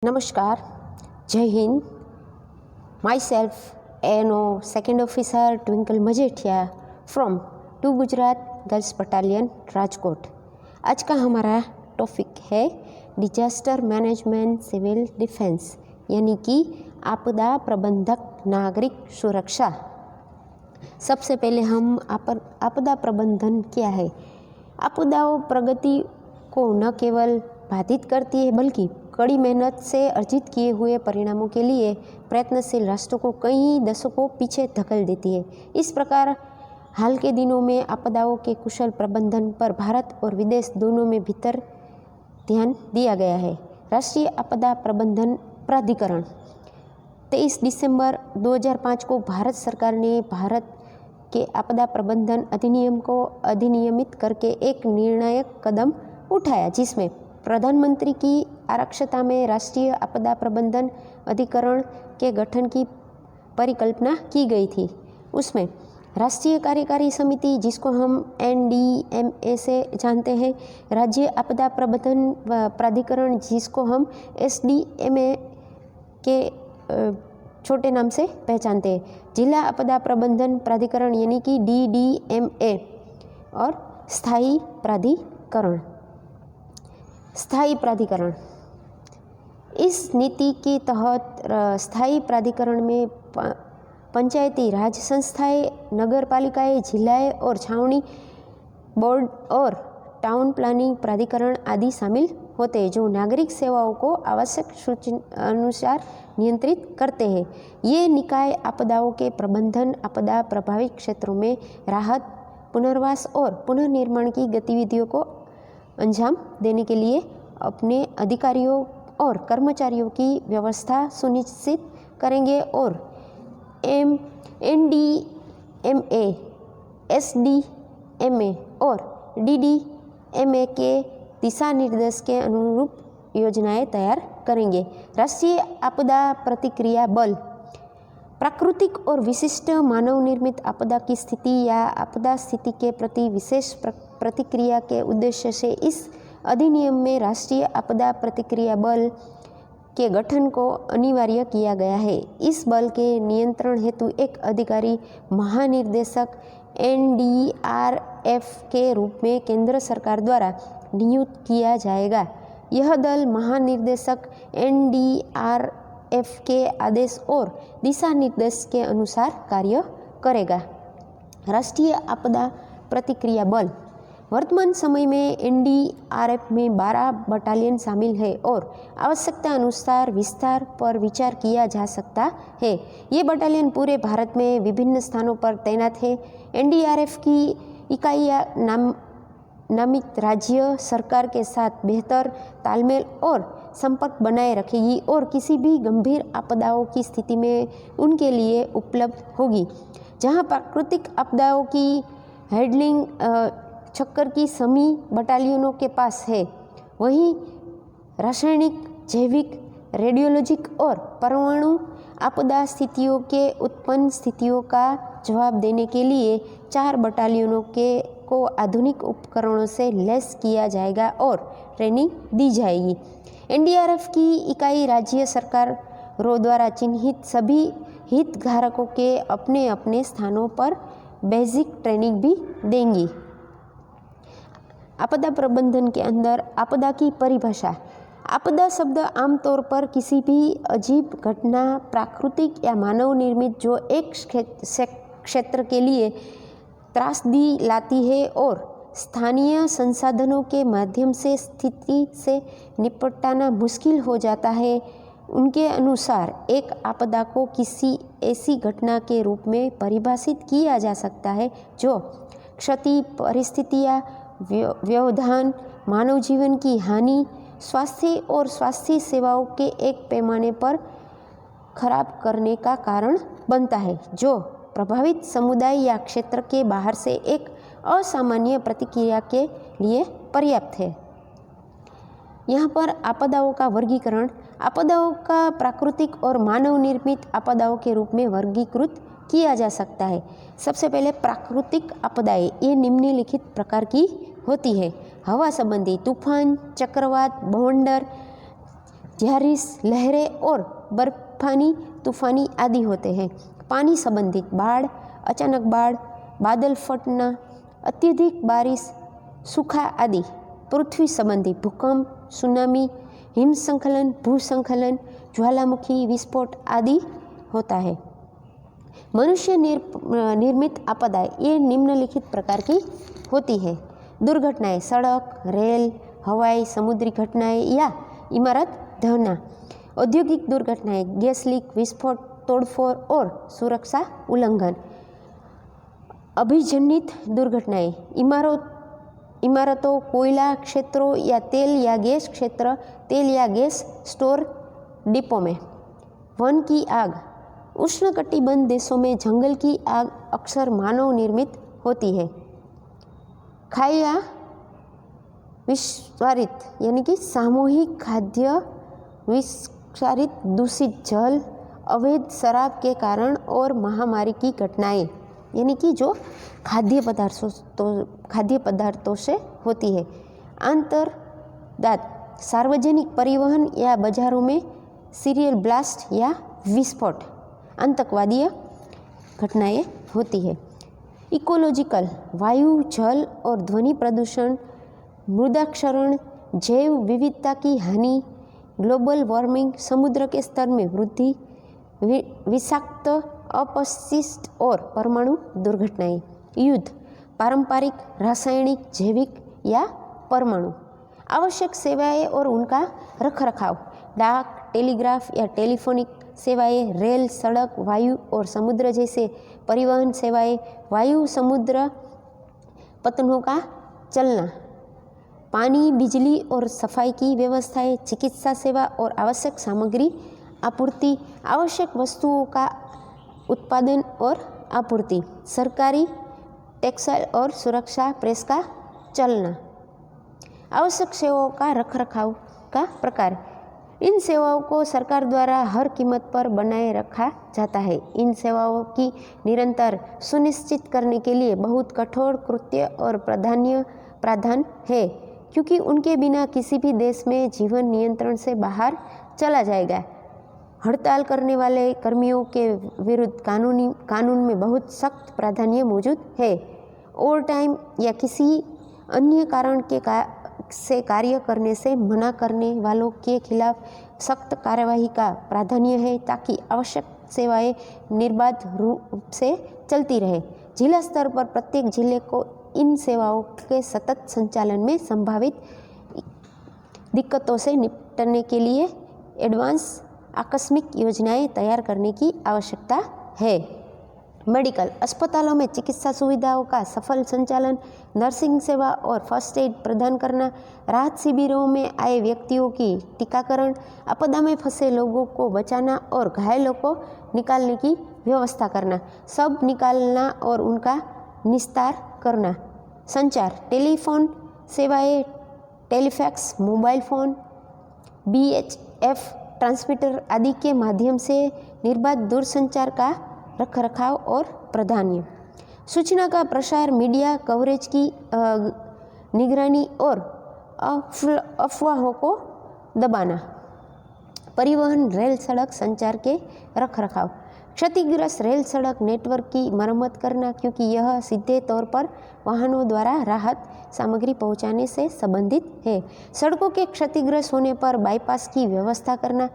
नमस्कार, जय हिंद। Myself ANO second officer Twinkle Majethia from two Gujarat girls battalion Rajkot. आज का हमारा टॉपिक है डिजास्टर मैनेजमेंट सिविल डिफेंस, यानी कि आपदा प्रबंधक नागरिक सुरक्षा। सबसे पहले हम आपदा प्रबंधन क्या है। आपदाओं प्रगति को न केवल बाधित करती है बल्कि कड़ी मेहनत से अर्जित किए हुए परिणामों के लिए प्रयत्नशील राष्ट्रों को कई दशकों पीछे धकेल देती है। इस प्रकार हाल के दिनों में आपदाओं के कुशल प्रबंधन पर भारत और विदेश दोनों में भीतर ध्यान दिया गया है। राष्ट्रीय आपदा प्रबंधन प्राधिकरण 23 दिसंबर 2005 को भारत सरकार ने भारत के आपदा प्रबंधन अधिनियम को अधिनियमित करके एक निर्णायक कदम उठाया, जिसमें प्रधानमंत्री की अध्यक्षता में राष्ट्रीय आपदा प्रबंधन अधिकरण के गठन की परिकल्पना की गई थी। उसमें राष्ट्रीय कार्यकारी समिति, जिसको हम NDMA से जानते हैं, राज्य आपदा प्रबंधन प्राधिकरण, जिसको हम SDMA के छोटे नाम से पहचानते हैं, जिला आपदा प्रबंधन प्राधिकरण यानी कि DDMA, और स्थायी प्राधिकरण। इस नीति के तहत स्थायी प्राधिकरण में पंचायती राज संस्थाएं, नगर पालिकाएं, जिलाएं और छावनी बोर्ड और टाउन प्लानिंग प्राधिकरण आदि शामिल होते हैं, जो नागरिक सेवाओं को आवश्यक सूचना अनुसार नियंत्रित करते हैं। ये निकाय आपदाओं के प्रबंधन, आपदा प्रभावित क्षेत्रों में राहत, पुनर्वास और पुनर्निर्माण की गतिविधियों को अंजाम देने के लिए अपने अधिकारियों और कर्मचारियों की व्यवस्था सुनिश्चित करेंगे और NDMA, SDMA और DDMA के दिशा निर्देश के अनुरूप योजनाएं तैयार करेंगे। राष्ट्रीय आपदा प्रतिक्रिया बल प्राकृतिक और विशिष्ट मानव निर्मित आपदा की स्थिति या आपदा स्थिति के प्रति विशेष प्रतिक्रिया के उद्देश्य से इस अधिनियम में राष्ट्रीय आपदा प्रतिक्रिया बल के गठन को अनिवार्य किया गया है। इस बल के नियंत्रण हेतु एक अधिकारी महानिर्देशक NDRF के रूप में केंद्र सरकार द्वारा नियुक्त किया जाएगा। यह दल महानिर्देशक NDRF के आदेश और दिशा निर्देश के अनुसार कार्य करेगा। राष्ट्रीय आपदा प्रतिक्रिया बल वर्तमान समय में NDRF में 12 बटालियन शामिल है और आवश्यकता अनुसार विस्तार पर विचार किया जा सकता है। ये बटालियन पूरे भारत में विभिन्न स्थानों पर तैनात है। NDRF की इकाइयाँ नामित राज्य सरकार के साथ बेहतर तालमेल और संपर्क बनाए रखेगी और किसी भी गंभीर आपदाओं की स्थिति में उनके लिए उपलब्ध होगी। जहां प्राकृतिक आपदाओं की हैंडलिंग चक्कर की समी बटालियनों के पास है, वहीं रासायनिक, जैविक, रेडियोलॉजिक और परमाणु आपदा स्थितियों के उत्पन्न स्थितियों का जवाब देने के लिए 4 बटालियनों को आधुनिक उपकरणों से लैस किया जाएगा और ट्रेनिंग दी जाएगी। NDRF की इकाई राज्य सरकारों द्वारा चिन्हित सभी हितधारकों के अपने अपने स्थानों पर बेसिक ट्रेनिंग भी देंगी। आपदा प्रबंधन के अंदर आपदा की परिभाषा। आपदा शब्द आमतौर पर किसी भी अजीब घटना, प्राकृतिक या मानव निर्मित, जो एक क्षेत्र के लिए त्रासदी लाती है और स्थानीय संसाधनों के माध्यम से स्थिति से निपटना मुश्किल हो जाता है, उनके अनुसार एक आपदा को किसी ऐसी घटना के रूप में परिभाषित किया जा सकता है जो क्षति, परिस्थितियाँ, व्यवधान, मानव जीवन की हानि, स्वास्थ्य और स्वास्थ्य सेवाओं के एक पैमाने पर खराब करने का कारण बनता है, जो प्रभावित समुदाय या क्षेत्र के बाहर से एक असामान्य प्रतिक्रिया के लिए पर्याप्त है। यहाँ पर आपदाओं का वर्गीकरण। आपदाओं का प्राकृतिक और मानव निर्मित आपदाओं के रूप में वर्गीकृत किया जा सकता है। सबसे पहले प्राकृतिक आपदाएं, ये निम्नलिखित प्रकार की होती है। हवा संबंधी तूफान, चक्रवात, बवंडर, बारिश, लहरें और बर्फानी तूफानी आदि होते हैं। पानी संबंधित बाढ़, अचानक बाढ़, बादल फटना, अत्यधिक बारिश, सूखा आदि। पृथ्वी संबंधी भूकंप, सुनामी, हिमस्खलन, भूस्खलन, ज्वालामुखी विस्फोट आदि होता है। मनुष्य निर्मित आपदाएं ये निम्नलिखित प्रकार की होती है। दुर्घटनाएं, सड़क, रेल, हवाई, समुद्री घटनाएं या इमारत ढहना। औद्योगिक दुर्घटनाएं, गैस लीक, विस्फोट, तोड़फोड़ और सुरक्षा उल्लंघन। अभिजनित दुर्घटनाएं, इमारतों, कोयला क्षेत्रों या तेल या गैस क्षेत्र, तेल या गैस स्टोर डिपो में। वन की आग, उष्णकटिबंध देशों में जंगल की आग अक्सर मानव निर्मित होती है। खाया विस्फारित यानी कि सामूहिक खाद्य विस्फारित, दूषित जल, अवैध शराब के कारण और महामारी की घटनाएं यानी कि जो खाद्य पदार्थों से होती है। अंतर्घात, सार्वजनिक परिवहन या बाजारों में सीरियल ब्लास्ट या विस्फोट, आतंकवादी घटनाएं होती है। इकोलॉजिकल, वायु, जल और ध्वनि प्रदूषण, मृदा क्षरण, जैव विविधता की हानि, ग्लोबल वार्मिंग, समुद्र के स्तर में वृद्धि, विषाक्त अपशिष्ट और परमाणु दुर्घटनाएं। युद्ध, पारंपरिक, रासायनिक, जैविक या परमाणु। आवश्यक सेवाएं और उनका रखरखाव, डाक, टेलीग्राफ या टेलीफोनिक सेवाएं, रेल, सड़क, वायु और समुद्र जैसे परिवहन सेवाएं, वायु समुद्र पतनों का चलना, पानी, बिजली और सफाई की व्यवस्थाएं, चिकित्सा सेवा और आवश्यक सामग्री आपूर्ति, आवश्यक वस्तुओं का उत्पादन और आपूर्ति, सरकारी टेक्सटाइल और सुरक्षा प्रेस का चलना। आवश्यक सेवाओं का रखरखाव का प्रकार, इन सेवाओं को सरकार द्वारा हर कीमत पर बनाए रखा जाता है। इन सेवाओं की निरंतर सुनिश्चित करने के लिए बहुत कठोर कृत्य और प्रावधान है, क्योंकि उनके बिना किसी भी देश में जीवन नियंत्रण से बाहर चला जाएगा। हड़ताल करने वाले कर्मियों के विरुद्ध कानून में बहुत सख्त प्रावधान मौजूद है। ओवर टाइम या किसी अन्य कारण से कार्य करने से मना करने वालों के खिलाफ सख्त कार्यवाही का प्रावधान है, ताकि आवश्यक सेवाएं निर्बाध रूप से चलती रहे। जिला स्तर पर प्रत्येक जिले को इन सेवाओं के सतत संचालन में संभावित दिक्कतों से निपटने के लिए एडवांस आकस्मिक योजनाएं तैयार करने की आवश्यकता है। मेडिकल, अस्पतालों में चिकित्सा सुविधाओं का सफल संचालन, नर्सिंग सेवा और फर्स्ट एड प्रदान करना, राहत शिविरों में आए व्यक्तियों की टीकाकरण, आपदा में फंसे लोगों को बचाना और घायलों को निकालने की व्यवस्था करना, सब निकालना और उनका निस्तार करना। संचार, टेलीफोन सेवाएं, telefax, mobile phone, BHF transmitter आदि के माध्यम से निर्बाध दूरसंचार का रखरखाव और प्राधान्य। सूचना का प्रसार, मीडिया कवरेज की निगरानी और अफवाहों को दबाना। परिवहन, रेल सड़क संचार के रखरखाव, क्षतिग्रस्त रेल सड़क नेटवर्क की मरम्मत करना, क्योंकि यह सीधे तौर पर वाहनों द्वारा राहत सामग्री पहुंचाने से संबंधित है। सड़कों के क्षतिग्रस्त होने पर बाईपास की व्यवस्था करना,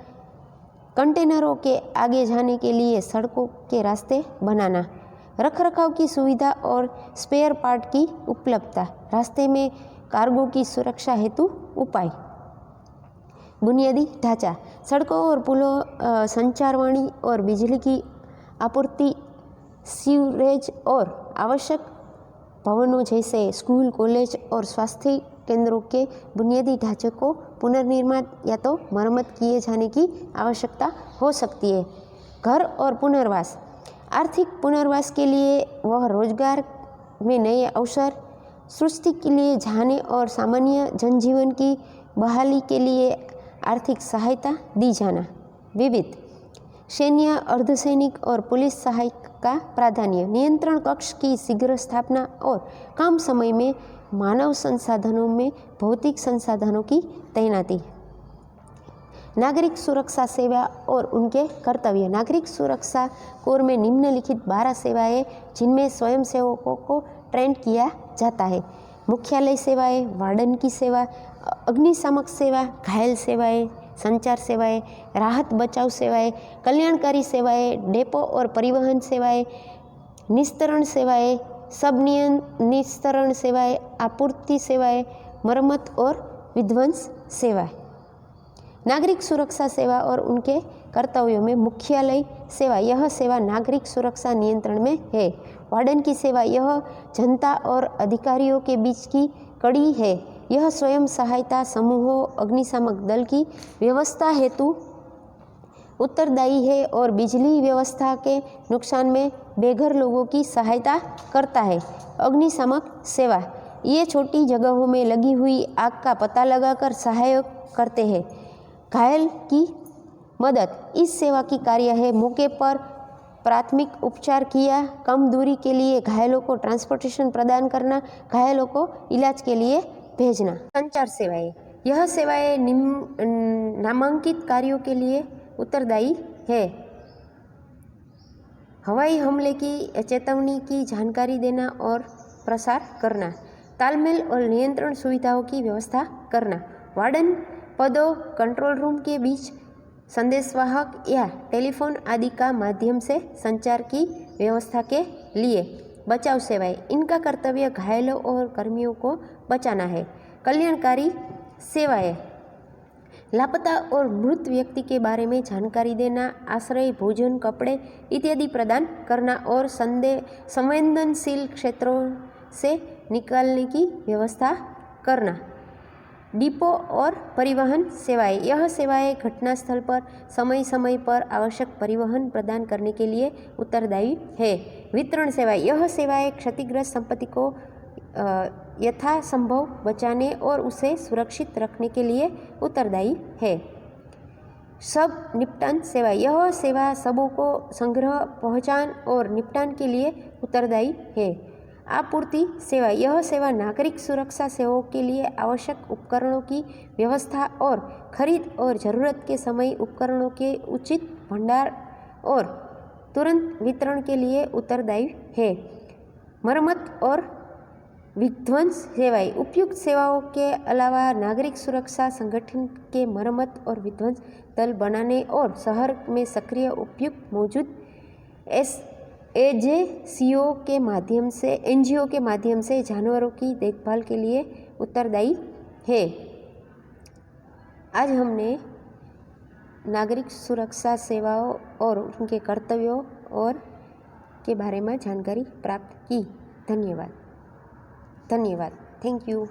कंटेनरों के आगे जाने के लिए सड़कों के रास्ते बनाना, रखरखाव की सुविधा और स्पेयर पार्ट की उपलब्धता, रास्ते में कार्गो की सुरक्षा हेतु उपाय। बुनियादी ढांचा, सड़कों और पुलों, संचारवाणी और बिजली की आपूर्ति, सीवरेज और आवश्यक भवनों जैसे स्कूल, कॉलेज और स्वास्थ्य केंद्रों के बुनियादी ढांचे को पुनर्निर्माण या तो मरम्मत किए जाने की आवश्यकता हो सकती है। घर और पुनर्वास, आर्थिक पुनर्वास के लिए वह रोजगार में नए अवसर सृष्टि के लिए जाने और सामान्य जनजीवन की बहाली के लिए आर्थिक सहायता दी जाना। विविध, सैन्य, अर्धसैनिक और पुलिस सहायक का प्राधान्य, नियंत्रण कक्ष की शीघ्र स्थापना और कम समय में मानव संसाधनों में भौतिक संसाधनों की तैनाती। नागरिक सुरक्षा सेवा और उनके कर्तव्य। नागरिक सुरक्षा कोर में निम्नलिखित 12 सेवाएं जिनमें स्वयंसेवकों को ट्रेन किया जाता है। मुख्यालय सेवाएं, वार्डन की सेवा, अग्निशामक सेवा, घायल सेवाएं, संचार सेवाएं, राहत बचाव सेवाएं, कल्याणकारी सेवाएं, डेपो और परिवहन सेवाएं, निस्तरण सेवाएं, सब निस्तरण सेवाएं, आपूर्ति सेवाएं, मरम्मत और विध्वंस सेवाएं। नागरिक सुरक्षा सेवा और उनके कर्तव्यों में मुख्यालय सेवा, यह सेवा नागरिक सुरक्षा नियंत्रण में है। वार्डन की सेवा, यह जनता और अधिकारियों के बीच की कड़ी है। यह स्वयं सहायता समूहों, अग्निशामक दल की व्यवस्था हेतु उत्तरदायी है और बिजली व्यवस्था के नुकसान में बेघर लोगों की सहायता करता है। अग्निशामक सेवा, ये छोटी जगहों में लगी हुई आग का पता लगाकर सहायक करते हैं। घायल की मदद, इस सेवा की कार्य है मौके पर प्राथमिक उपचार किया, कम दूरी के लिए घायलों को ट्रांसपोर्टेशन प्रदान करना, घायलों को इलाज के लिए भेजना। संचार सेवाएं, यह सेवाएं नामांकित कार्यों के लिए उत्तरदायी है। हवाई हमले की चेतावनी की जानकारी देना और प्रसार करना, तालमेल और नियंत्रण सुविधाओं की व्यवस्था करना। वार्डन पदों कंट्रोल रूम के बीच संदेशवाहक या टेलीफोन आदि का माध्यम से संचार की व्यवस्था के लिए। बचाव सेवाएं, इनका कर्तव्य घायलों और कर्मियों को बचाना है। कल्याणकारी सेवाएं, लापता और मृत व्यक्ति के बारे में जानकारी देना, आश्रय, भोजन, कपड़े इत्यादि प्रदान करना और संवेदनशील क्षेत्रों से निकालने की व्यवस्था करना। डिपो और परिवहन सेवाएं, यह सेवाएं घटनास्थल पर समय समय पर आवश्यक परिवहन प्रदान करने के लिए उत्तरदायी है। वितरण सेवाएं, यह सेवाएं क्षतिग्रस्त संपत्ति को यथासंभव बचाने और उसे सुरक्षित रखने के लिए उत्तरदायी है। शव निपटान सेवा, यह सेवा शवों को संग्रह, पहचान और निपटान के लिए उत्तरदायी है। आपूर्ति सेवा, यह सेवा नागरिक सुरक्षा सेवाओं के लिए आवश्यक उपकरणों की व्यवस्था और खरीद और जरूरत के समय उपकरणों के उचित भंडार और तुरंत वितरण के लिए उत्तरदायी है। मरम्मत और विध्वंस सेवाएं, उपयुक्त सेवाओं के अलावा नागरिक सुरक्षा संगठन के मरम्मत और विध्वंस दल बनाने और शहर में सक्रिय उपयुक्त मौजूद एनजीओ के माध्यम से जानवरों की देखभाल के लिए उत्तरदायी है। आज हमने नागरिक सुरक्षा सेवाओं और उनके कर्तव्यों और के बारे में जानकारी प्राप्त की। धन्यवाद। Thank you.